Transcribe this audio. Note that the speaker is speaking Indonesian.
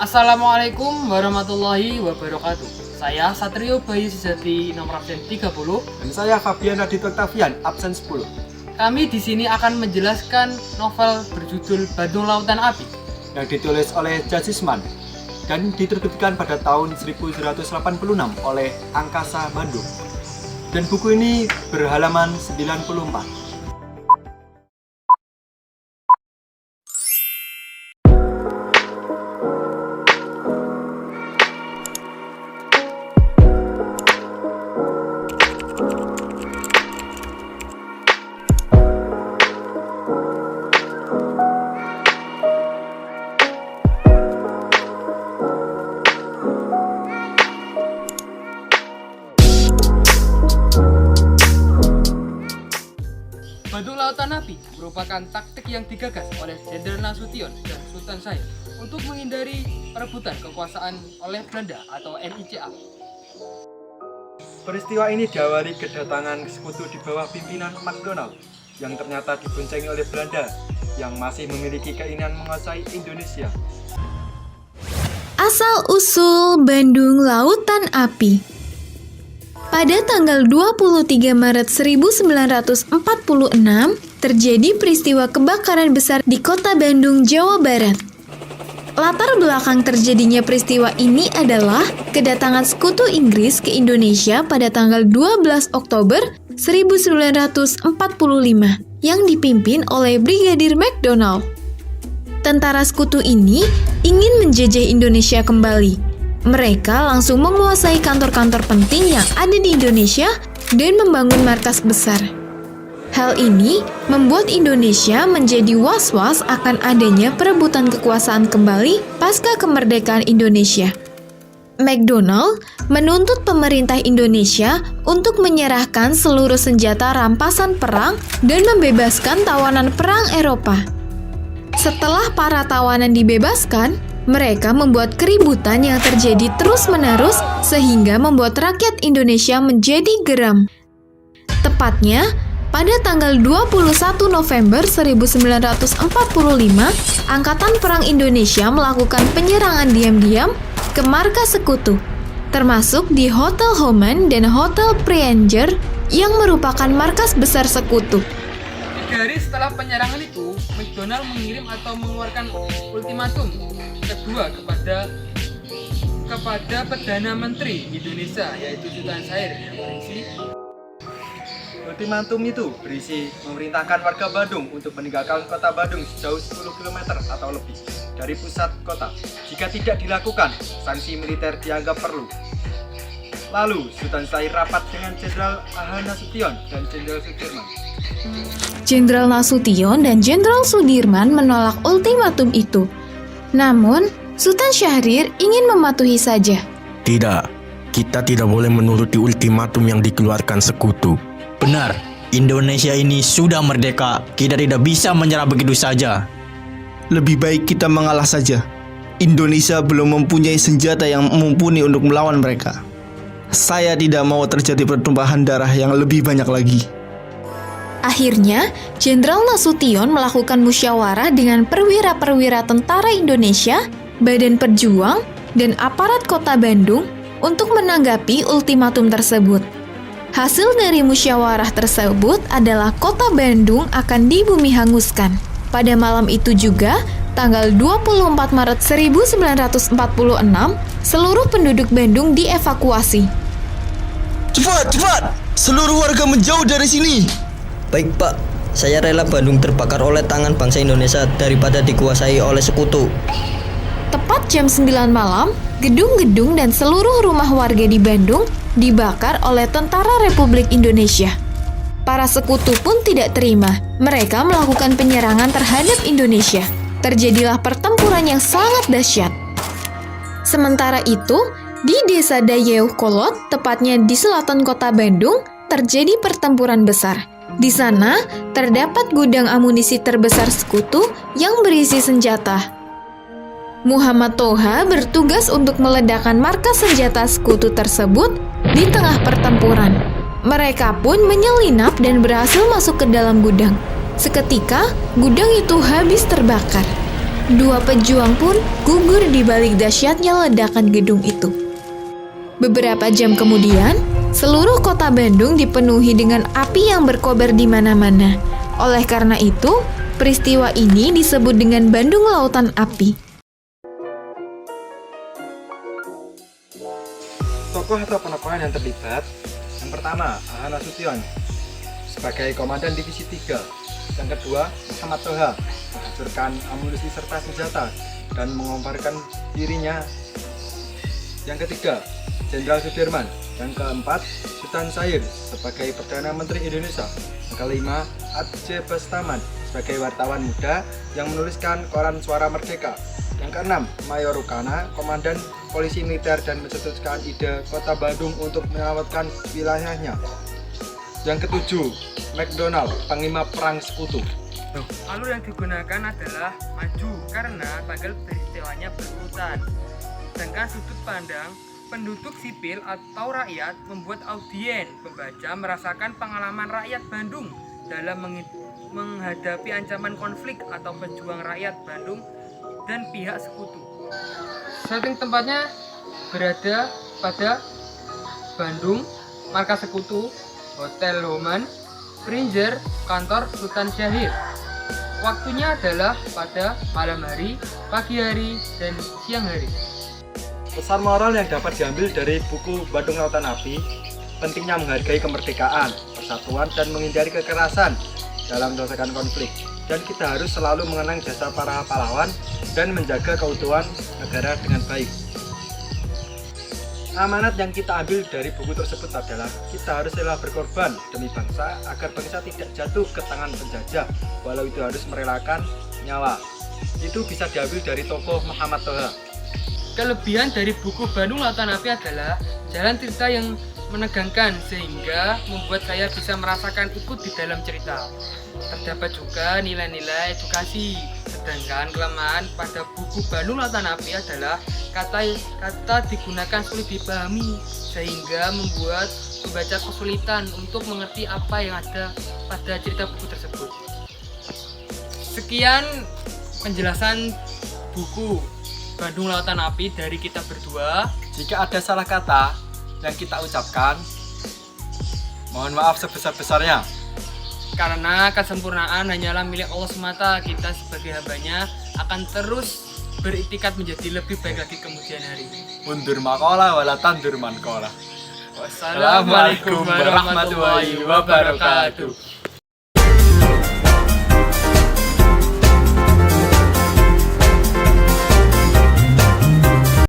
Assalamualaikum warahmatullahi wabarakatuh. Saya Satrio Bayu Sejati, nomor absen 30. Dan saya Fabian Radit Octavian, absen 10. Kami di sini akan menjelaskan novel berjudul Bandung Lautan Api Yang ditulis oleh Jasisman dan diterbitkan pada tahun 1986 oleh Angkasa Bandung. Dan buku ini berhalaman 94. Bandung Lautan Api merupakan taktik yang digagas oleh Jenderal Nasution dan Sultan Syahrir untuk menghindari perebutan kekuasaan oleh Belanda atau NICA. Peristiwa ini diawali kedatangan sekutu di bawah pimpinan McDonald yang ternyata diboncengi oleh Belanda yang masih memiliki keinginan menguasai Indonesia. Asal-usul Bandung Lautan Api. Pada tanggal 23 Maret 1946, terjadi peristiwa kebakaran besar di kota Bandung, Jawa Barat. Latar belakang terjadinya peristiwa ini adalah kedatangan sekutu Inggris ke Indonesia pada tanggal 12 Oktober 1945 yang dipimpin oleh Brigadir McDonald. Tentara sekutu ini ingin menjajah Indonesia kembali. Mereka langsung menguasai kantor-kantor penting yang ada di Indonesia dan membangun markas besar. Hal ini membuat Indonesia menjadi was-was akan adanya perebutan kekuasaan kembali pasca kemerdekaan Indonesia. McDonald menuntut pemerintah Indonesia untuk menyerahkan seluruh senjata rampasan perang dan membebaskan tawanan perang Eropa. Setelah para tawanan dibebaskan, mereka membuat keributan yang terjadi terus-menerus sehingga membuat rakyat Indonesia menjadi geram. Tepatnya, pada tanggal 21 November 1945, Angkatan Perang Indonesia melakukan penyerangan diam-diam ke markas sekutu, termasuk di Hotel Homan dan Hotel Preanger yang merupakan markas besar sekutu. 3 hari setelah penyerangan itu, McDonald mengirim atau mengeluarkan ultimatum kedua kepada Perdana Menteri Indonesia, yaitu Sultan Syahrir, yang berisi Ultimatum itu berisi memerintahkan warga Bandung untuk meninggalkan kota Bandung sejauh 10 km atau lebih dari pusat kota. Jika tidak dilakukan, sanksi militer dianggap perlu. Lalu, Sultan Syahrir rapat dengan Jenderal A.H. Nasution dan Jenderal Sudirman. Jenderal Nasution dan Jenderal Sudirman menolak ultimatum itu. Namun, Sultan Syahrir ingin mematuhi saja. Tidak, kita tidak boleh menuruti ultimatum yang dikeluarkan sekutu. Benar, Indonesia ini sudah merdeka, kita tidak bisa menyerah begitu saja. Lebih baik kita mengalah saja. Indonesia belum mempunyai senjata yang mumpuni untuk melawan mereka. Saya tidak mau terjadi pertumpahan darah yang lebih banyak lagi. Akhirnya, Jenderal Nasution melakukan musyawarah dengan perwira-perwira tentara Indonesia, Badan Perjuang, dan aparat kota Bandung untuk menanggapi ultimatum tersebut. Hasil dari musyawarah tersebut adalah kota Bandung akan dibumi hanguskan. Pada malam itu juga, tanggal 24 Maret 1946, seluruh penduduk Bandung dievakuasi. Cepat, cepat! Seluruh warga menjauh dari sini! Baik Pak, saya rela Bandung terbakar oleh tangan bangsa Indonesia daripada dikuasai oleh sekutu. Tepat jam 9 malam, gedung-gedung dan seluruh rumah warga di Bandung dibakar oleh tentara Republik Indonesia. Para sekutu pun tidak terima. Mereka melakukan penyerangan terhadap Indonesia. Terjadilah pertempuran yang sangat dahsyat. Sementara itu, di Desa Dayeuhkolot, tepatnya di selatan kota Bandung, terjadi pertempuran besar. Di sana, terdapat gudang amunisi terbesar sekutu yang berisi senjata. Muhammad Toha bertugas untuk meledakkan markas senjata sekutu tersebut di tengah pertempuran. Mereka pun menyelinap dan berhasil masuk ke dalam gudang. Seketika, gudang itu habis terbakar. Dua pejuang pun gugur di balik dahsyatnya ledakan gedung itu. Beberapa jam kemudian, seluruh kota Bandung dipenuhi dengan api yang berkobar di mana-mana. Oleh karena itu, peristiwa ini disebut dengan Bandung Lautan Api. Tokoh atau penemuan yang terlibat. Yang pertama, A.H. Nasution sebagai Komandan Divisi 3. Yang kedua, Muhammad Toha menghancurkan amunisi serta senjata dan mengomparkan dirinya. Yang ketiga, Jenderal Sudirman. Yang keempat, Sultan Syahir sebagai Perdana Menteri Indonesia. Yang kelima, Aceh Bastaman sebagai wartawan muda yang menuliskan koran Suara Merdeka. Yang keenam, Mayor Rukana, Komandan Polisi Militer dan mencetuskan ide Kota Bandung untuk menyelamatkan wilayahnya. Yang ketujuh, McDonald, Panglima Perang Sekutu. Alur yang digunakan adalah maju karena tanggal peristiwanya berurutan. Sedangkan sudut pandang penduduk sipil atau rakyat membuat audien pembaca merasakan pengalaman rakyat Bandung dalam menghadapi ancaman konflik atau pejuang rakyat Bandung dan pihak sekutu. Setting tempatnya berada pada Bandung, markas sekutu, Hotel Homan, Prinzer, kantor Sultan Syahir. Waktunya adalah pada malam hari, pagi hari, dan siang hari. Pesan moral yang dapat diambil dari buku Bandung Lautan Api, pentingnya menghargai kemerdekaan, persatuan, dan menghindari kekerasan dalam menyelesaikan konflik. Dan kita harus selalu mengenang jasa para pahlawan dan menjaga keutuhan negara dengan baik. Amanat yang kita ambil dari buku tersebut adalah kita harus rela berkorban demi bangsa agar bangsa tidak jatuh ke tangan penjajah, walau itu harus merelakan nyawa. Itu bisa diambil dari tokoh Muhammad Toha. Kelebihan dari buku Bandung Lautan Api adalah jalan cerita yang menegangkan sehingga membuat saya bisa merasakan ikut di dalam cerita. Terdapat juga nilai-nilai edukasi. Sedangkan kelemahan pada buku Bandung Lautan Api adalah kata digunakan sulit dipahami sehingga membuat pembaca kesulitan untuk mengerti apa yang ada pada cerita buku tersebut. Sekian penjelasan buku Bandung Lautan Api dari kita berdua. Jika ada salah kata yang kita ucapkan, mohon maaf sebesar-besarnya. Karena kesempurnaan hanyalah milik Allah semata, kita sebagai hambanya akan terus beriktikat menjadi lebih baik lagi kemudian hari. Undur makola wala tandur mankola. Wassalamualaikum warahmatullahi wabarakatuh.